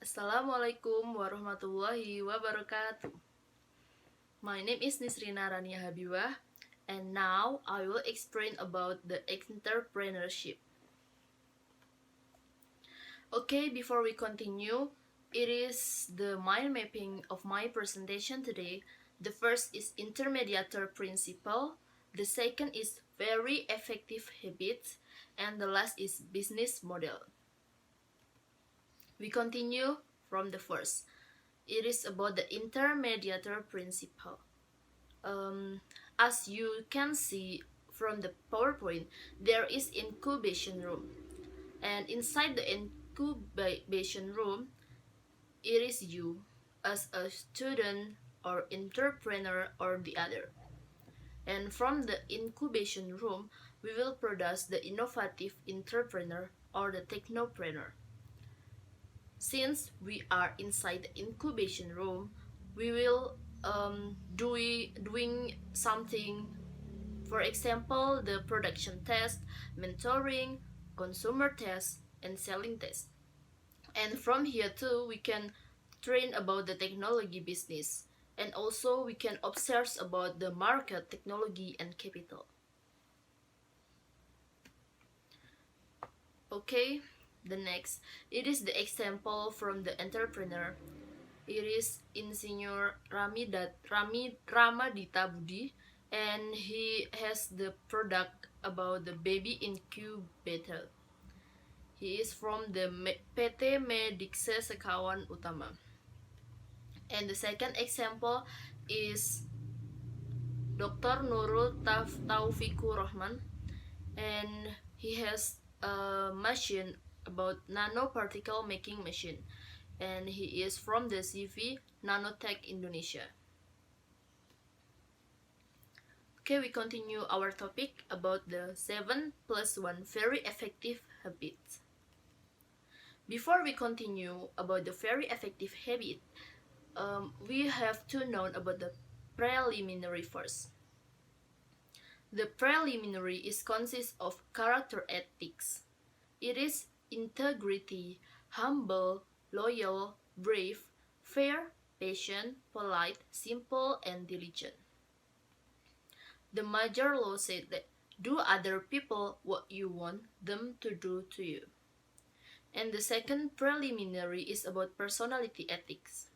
Assalamualaikum warahmatullahi wabarakatuh. My name is Nisrina Rania Habibah, and now I will explain about the entrepreneurship. Okay, before we continue, it is the mind mapping of my presentation today. The first is intermediator principle, the second is very effective habits, and the last is business model. We continue from the first. It is about the intermediator principle. As you can see from the PowerPoint, there is incubation room, and inside the incubation room, it is you as a student or entrepreneur or the other. And from the incubation room, we will produce the innovative entrepreneur or the technopreneur. Since we are inside the incubation room, we will doing something, for example, the production test, mentoring, consumer test, and selling test. And from here too, we can train about the technology business, and also we can observe about the market, technology, and capital. Okay, the next, it is the example from the entrepreneur. It is Insinyur Ramadita Budi, and he has the product about the baby incubator. He is from the PT Medikse Sekawan Utama. And the second example is Dr. Nurul Taufikur Rahman, and he has a machine about nanoparticle making machine, and he is from the CV Nanotech Indonesia. Okay, we continue our topic about the 7+1 very effective habits. Before we continue about the very effective habit, we have to know about the preliminary first. The preliminary is consists of character ethics. It is integrity, humble, loyal, brave, fair, patient, polite, simple, and diligent. The major law said that do other people what you want them to do to you. And the second preliminary is about personality ethics.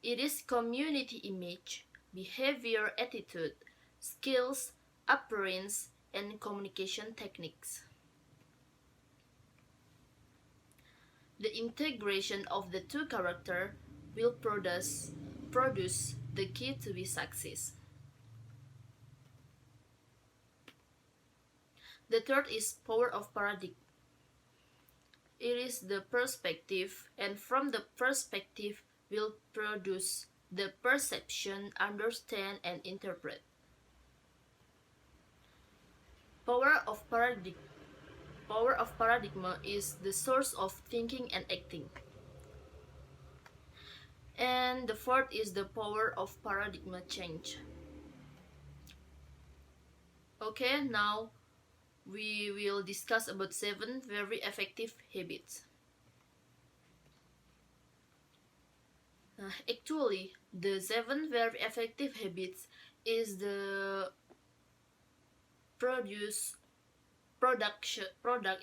It is community image, behavior, attitude, skills, appearance, and communication techniques. The integration of the two characters will produce the key to be success. The third is power of paradigm. It is the perspective, and from the perspective will produce the perception, understand, and interpret. Power of paradigm is the source of thinking and acting. And the fourth is the power of paradigm change. Okay, now we will discuss about 7 very effective habits. Actually, the 7 very effective habits is the product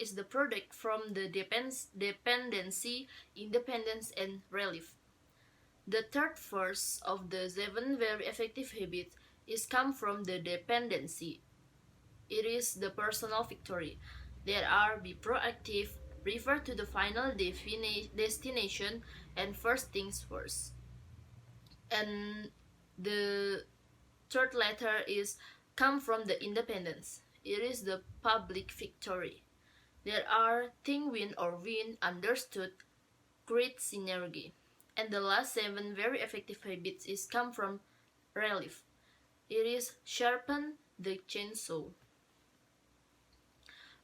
is the product from the dependency, independence, and relief. The third verse of the 7 very effective habits is come from the dependency. It is the personal victory. There are be proactive, refer to the final destination, and first things first. And the third letter is come from the independence. It is the public victory. There are think win or win, understood, great synergy. And the last 7 very effective habits is come from relief. It is sharpen the chainsaw.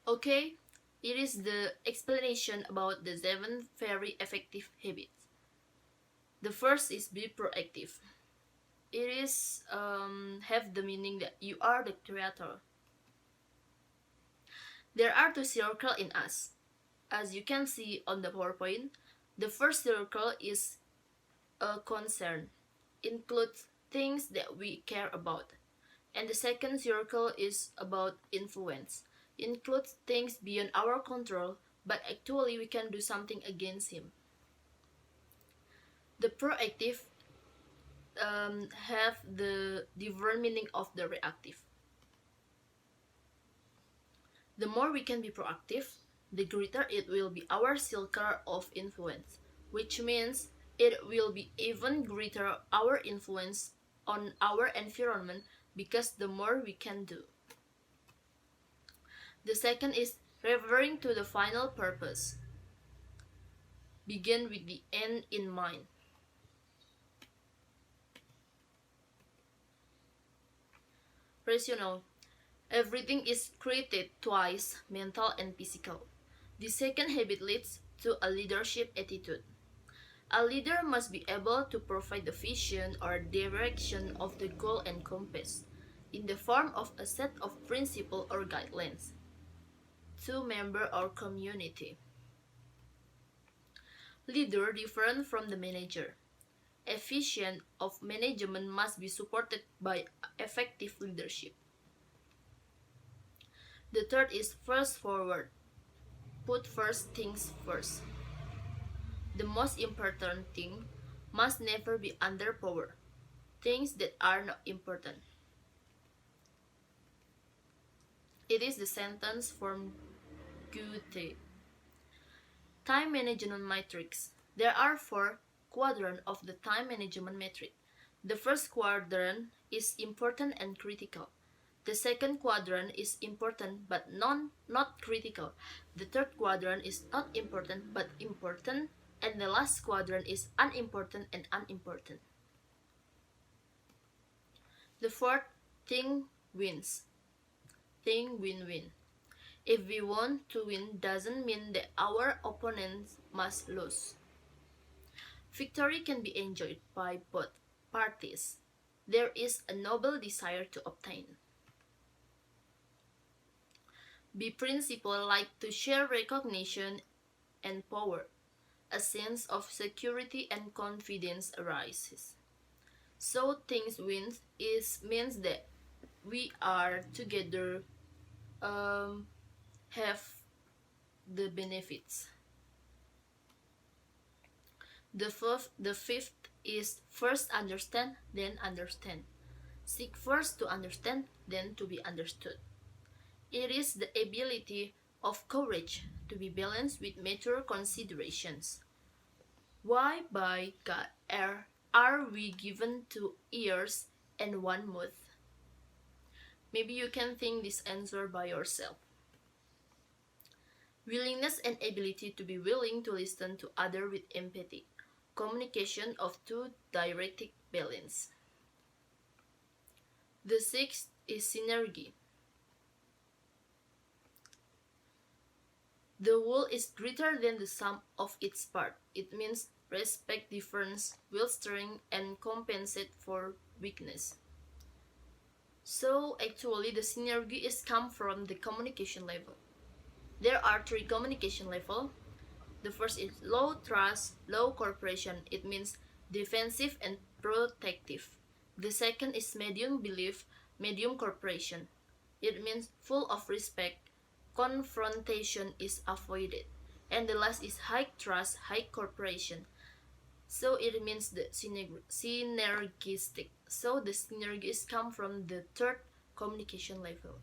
Okay, it is the explanation about the 7 very effective habits. The first is be proactive. It is have the meaning that you are the creator. There are 2 circles in us. As you can see on the PowerPoint, The first circle is a concern, includes things that we care about. And the second circle is about influence, includes things beyond our control, but actually we can do something against him. The proactive have the different meaning of the reactive. The more we can be proactive, the greater it will be our circle of influence, which means it will be even greater our influence on our environment because the more we can do. The second is referring to the final purpose. Begin with the end in mind. Rational. Everything is created twice, mental and physical. The second habit leads to a leadership attitude. A leader must be able to provide the vision or direction of the goal and compass in the form of a set of principles or guidelines to member or community. Leader different from the manager. Efficient of management must be supported by effective leadership. The third is first forward. Put first things first. The most important thing must never be under power. Things that are not important. It is the sentence from Goethe. Time management matrix. There are 4 quadrants of the time management matrix. The first quadrant is important and critical. The second quadrant is important but not critical. The third quadrant is not important but important. And the last quadrant is unimportant and unimportant. The fourth, thing wins. Thing win-win. If we want to win doesn't mean that our opponents must lose. Victory can be enjoyed by both parties. There is a noble desire to obtain. Be principled like to share recognition and power. A sense of security and confidence arises. So things win means that we are together have the benefits. The fifth is first understand, then understand. Seek first to understand, then to be understood. It is the ability of courage to be balanced with mature considerations. Why by God are we given 2 ears and 1 mouth? Maybe you can think this answer by yourself. Willingness and ability to be willing to listen to others with empathy. Communication of 2 dialectic balance. The sixth is synergy. The whole is greater than the sum of its part. It means respect difference, will strength, and compensate for weakness. So actually the synergy is come from the communication level. There are 3 communication levels. The first is low trust, low cooperation. It means defensive and protective. The second is medium belief, medium cooperation. It means full of respect, confrontation is avoided. And the last is high trust, high cooperation. So it means the synergistic. So the synergies come from the 3rd communication level.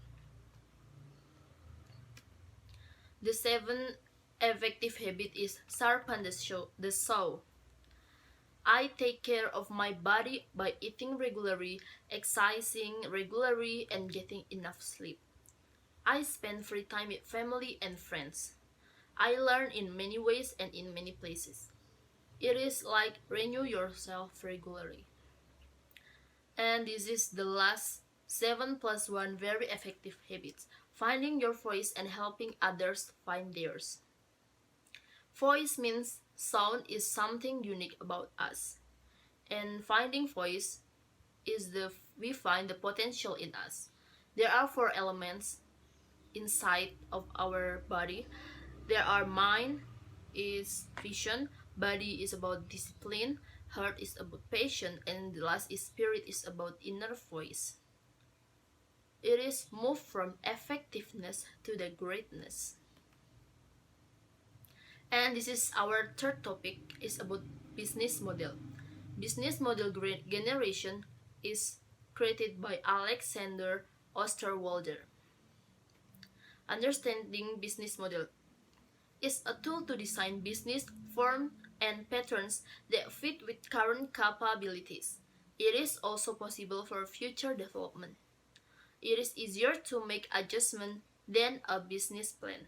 The 7th effective habit is sharpen the saw. I take care of my body by eating regularly, exercising regularly, and getting enough sleep. I spend free time with family and friends. I learn in many ways and in many places. It is like renew yourself regularly. And this is the last 7+1 very effective habits. Finding your voice and helping others find theirs. Voice means sound is something unique about us. And finding voice is we find the potential in us. There are 4 elements inside of our body. There are mind is vision, body is about discipline, heart is about passion, and the last is spirit is about inner voice. It is moved from effectiveness to the greatness. And this is our third topic, is about business model. Business model generation is created by Alexander Osterwalder. Understanding business model is a tool to design business form and patterns that fit with current capabilities. It is also possible for future development. It is easier to make adjustments than a business plan.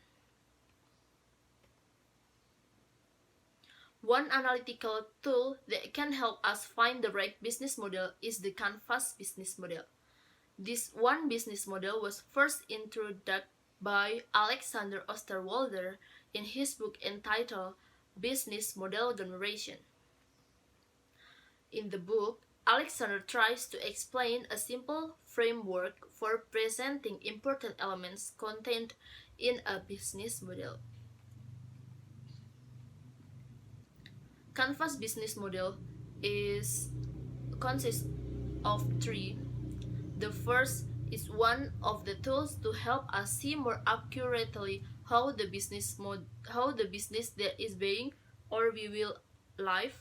One analytical tool that can help us find the right business model is the Canvas business model. This one business model was first introduced by Alexander Osterwalder in his book entitled Business Model Generation. In the book, Alexander tries to explain a simple framework for presenting important elements contained in a business model. Canvas business model consists of three. The first is one of the tools to help us see more accurately how the business that is being or we will live.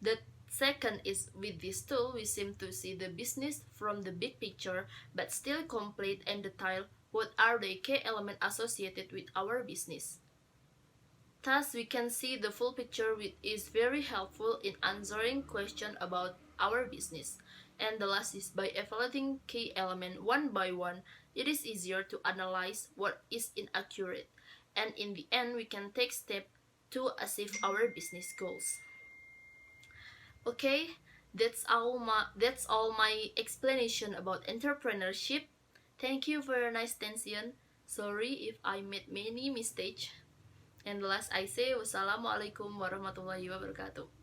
The second is with this tool we seem to see the business from the big picture but still complete and detail what are the key elements associated with our business. Thus, we can see the full picture, which is very helpful in answering questions about our business. And the last is by evaluating key elements one by one, it is easier to analyze what is inaccurate. And in the end, we can take steps to achieve our business goals. Okay, that's all my explanation about entrepreneurship. Thank you for your nice attention. Sorry if I made many mistakes. And the last I say, wassalamualaikum warahmatullahi wabarakatuh.